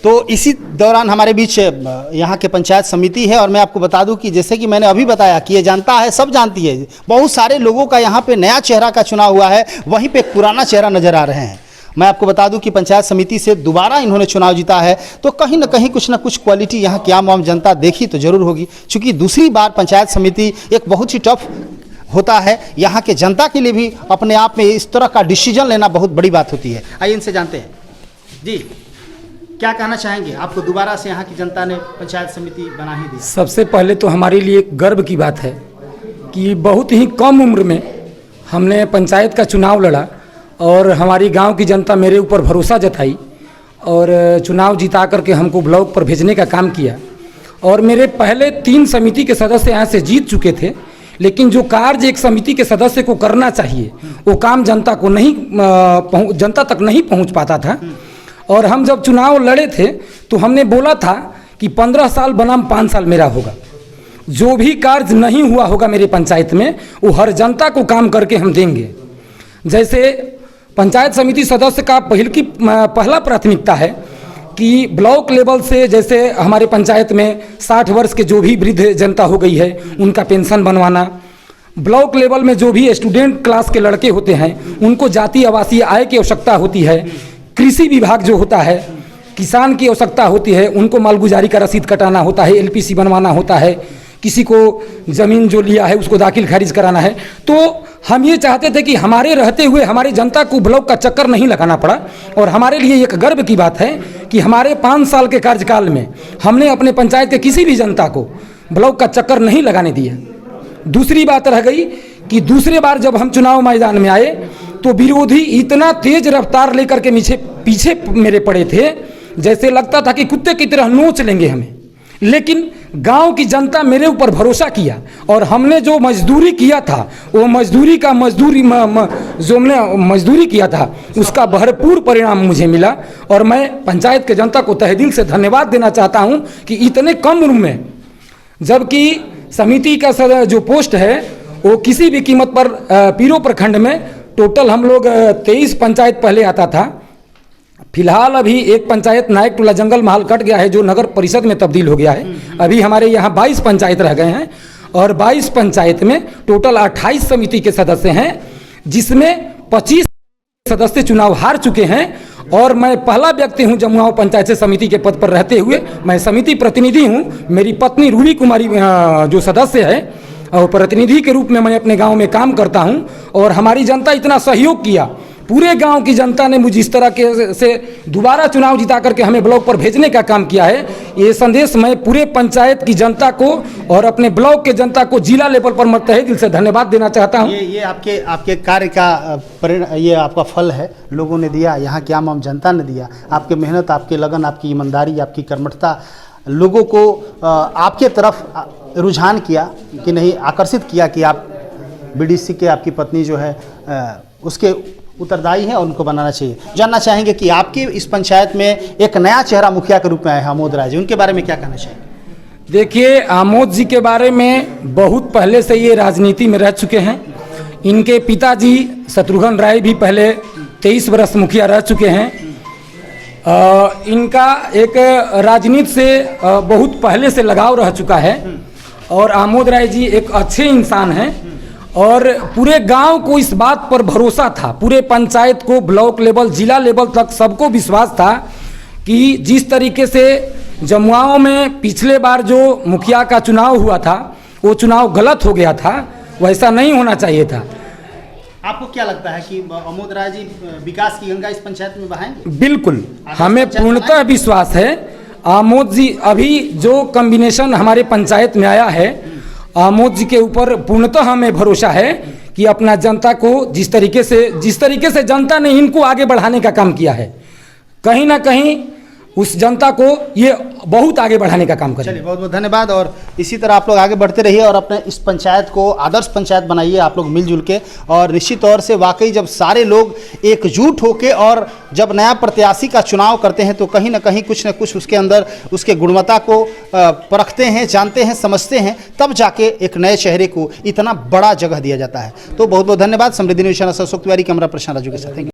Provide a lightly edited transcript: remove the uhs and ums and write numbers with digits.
तो इसी दौरान हमारे बीच यहाँ के पंचायत समिति है और मैं आपको बता दूं कि जैसे कि मैंने अभी बताया कि ये जनता है, सब जानती है, बहुत सारे लोगों का यहाँ पे नया चेहरा का चुनाव हुआ है, वहीं पे एक पुराना चेहरा नजर आ रहे हैं। मैं आपको बता दूं कि पंचायत समिति से दोबारा इन्होंने चुनाव जीता है, तो कहीं ना कहीं कुछ ना कुछ क्वालिटी यहाँ की आम जनता देखी तो जरूर होगी, क्योंकि दूसरी बार पंचायत समिति एक बहुत ही टफ होता है। यहाँ के जनता के लिए भी अपने आप में इस तरह का डिसीजन लेना बहुत बड़ी बात होती है। आइए इनसे जानते हैं जी, क्या कहना चाहेंगे? आपको दोबारा से यहाँ की जनता ने पंचायत समिति बना ही दी। सबसे पहले तो हमारे लिए एक गर्व की बात है कि बहुत ही कम उम्र में हमने पंचायत का चुनाव लड़ा और हमारी गांव की जनता मेरे ऊपर भरोसा जताई और चुनाव जिता करके हमको ब्लॉक पर भेजने का काम किया। और मेरे पहले 3 समिति के सदस्य यहाँ से जीत चुके थे, लेकिन जो कार्य एक समिति के सदस्य को करना चाहिए वो काम जनता तक नहीं पहुँच पाता था। और हम जब चुनाव लड़े थे तो हमने बोला था कि 15 साल बनाम 5 साल मेरा होगा, जो भी कार्य नहीं हुआ होगा मेरे पंचायत में वो हर जनता को काम करके हम देंगे। जैसे पंचायत समिति सदस्य का पहला प्राथमिकता है कि ब्लॉक लेवल से, जैसे हमारे पंचायत में 60 वर्ष के जो भी वृद्ध जनता हो गई है उनका पेंशन बनवाना, ब्लॉक लेवल में जो भी स्टूडेंट क्लास के लड़के होते हैं उनको जाति आवासीय आय की आवश्यकता होती है, कृषि विभाग जो होता है किसान की आवश्यकता होती है, उनको मालगुजारी का रसीद कटाना होता है, एलपीसी बनवाना होता है, किसी को ज़मीन जो लिया है उसको दाखिल खारिज कराना है। तो हम ये चाहते थे कि हमारे रहते हुए हमारे जनता को ब्लॉक का चक्कर नहीं लगाना पड़ा। और हमारे लिए एक गर्व की बात है कि हमारे 5 साल के कार्यकाल में हमने अपने पंचायत के किसी भी जनता को ब्लॉक का चक्कर नहीं लगाने दिया। दूसरी बात रह गई कि दूसरे बार जब हम चुनाव मैदान में आए तो विरोधी इतना तेज रफ्तार लेकर के पीछे मेरे पड़े थे, जैसे लगता था कि कुत्ते की तरह नोच लेंगे हमें। लेकिन गांव की जनता मेरे ऊपर भरोसा किया और हमने जो मजदूरी किया था वो जो हमने मजदूरी किया था उसका भरपूर परिणाम मुझे मिला। और मैं पंचायत के जनता को तहे दिल से धन्यवाद देना चाहता हूं कि इतने कम उम्र में, जबकि समिति का जो पोस्ट है वो किसी भी कीमत पर पीरो प्रखंड में टोटल हम लोग 23 पंचायत पहले आता था। फिलहाल अभी एक पंचायत नायक टोला जंगल महल कट गया है जो नगर परिषद में तब्दील हो गया है। अभी हमारे यहाँ 22 पंचायत रह गए हैं और 22 पंचायत में टोटल 28 समिति के सदस्य हैं, जिसमें 25 सदस्य चुनाव हार चुके हैं। और मैं पहला व्यक्ति हूं जमुआव पंचायत से समिति के पद पर रहते हुए। मैं समिति प्रतिनिधि हूं, मेरी पत्नी रूबी कुमारी जो सदस्य है और प्रतिनिधि के रूप में मैं अपने गांव में काम करता हूं। और हमारी जनता इतना सहयोग किया, पूरे गांव की जनता ने मुझे इस तरह के से दोबारा चुनाव जिता करके हमें ब्लॉक पर भेजने का काम किया है। ये संदेश मैं पूरे पंचायत की जनता को और अपने ब्लॉक के जनता को जिला लेवल पर मैं तहे दिल से धन्यवाद देना चाहता हूँ। ये आपके कार्य का ये आपका फल है, लोगों ने दिया, यहाँ की आम जनता ने दिया। आपकी मेहनत, आपकी लगन, आपकी ईमानदारी, आपकी कर्मठता लोगों को आपके तरफ रुझान किया कि नहीं, आकर्षित किया कि आप बीडीसी के आपकी पत्नी जो है उसके उत्तरदायी है और उनको बनाना चाहिए। जानना चाहेंगे कि आपके इस पंचायत में एक नया चेहरा मुखिया के रूप में आए हैं आमोद राय जी, उनके बारे में क्या कहना चाहेंगे? देखिए, आमोद जी के बारे में बहुत पहले से ये राजनीति में रह चुके हैं। इनके पिताजी शत्रुघ्न राय भी पहले 23 वर्ष मुखिया रह चुके हैं। इनका एक राजनीति से बहुत पहले से लगाव रह चुका है और आमोद राय जी एक अच्छे इंसान हैं और पूरे गांव को इस बात पर भरोसा था, पूरे पंचायत को, ब्लॉक लेवल, जिला लेवल तक सबको विश्वास था कि जिस तरीके से जमुआओं में पिछले बार जो मुखिया का चुनाव हुआ था वो चुनाव गलत हो गया था, वैसा नहीं होना चाहिए था। आपको क्या लगता है कि आमोद राय जी विकास की गंगा इस पंचायत में बहाएंगे? बिल्कुल, हमें पूर्णतः विश्वास है। आमोद जी, अभी जो कॉम्बिनेशन हमारे पंचायत में आया है, आमोद जी के ऊपर पूर्णतः हमें भरोसा है कि अपना जनता को जिस तरीके से जनता ने इनको आगे बढ़ाने का काम किया है, कहीं ना कहीं उस जनता को ये बहुत आगे बढ़ाने का काम करें। चलिए, बहुत बहुत धन्यवाद। और इसी तरह आप लोग आगे बढ़ते रहिए और अपने इस पंचायत को आदर्श पंचायत बनाइए आप लोग मिलजुल के। और निश्चित तौर से वाकई जब सारे लोग एकजुट होके और जब नया प्रत्याशी का चुनाव करते हैं तो कहीं ना कहीं कुछ न कुछ उसके अंदर उसके गुणवत्ता को परखते हैं, जानते हैं, समझते हैं, तब जाके एक नए चेहरे को इतना बड़ा जगह दिया जाता है। तो बहुत बहुत धन्यवाद। समृद्धि न्यूज़ चैनल से अशोक तिवारी, कैमरा प्रशांत राजू के साथ।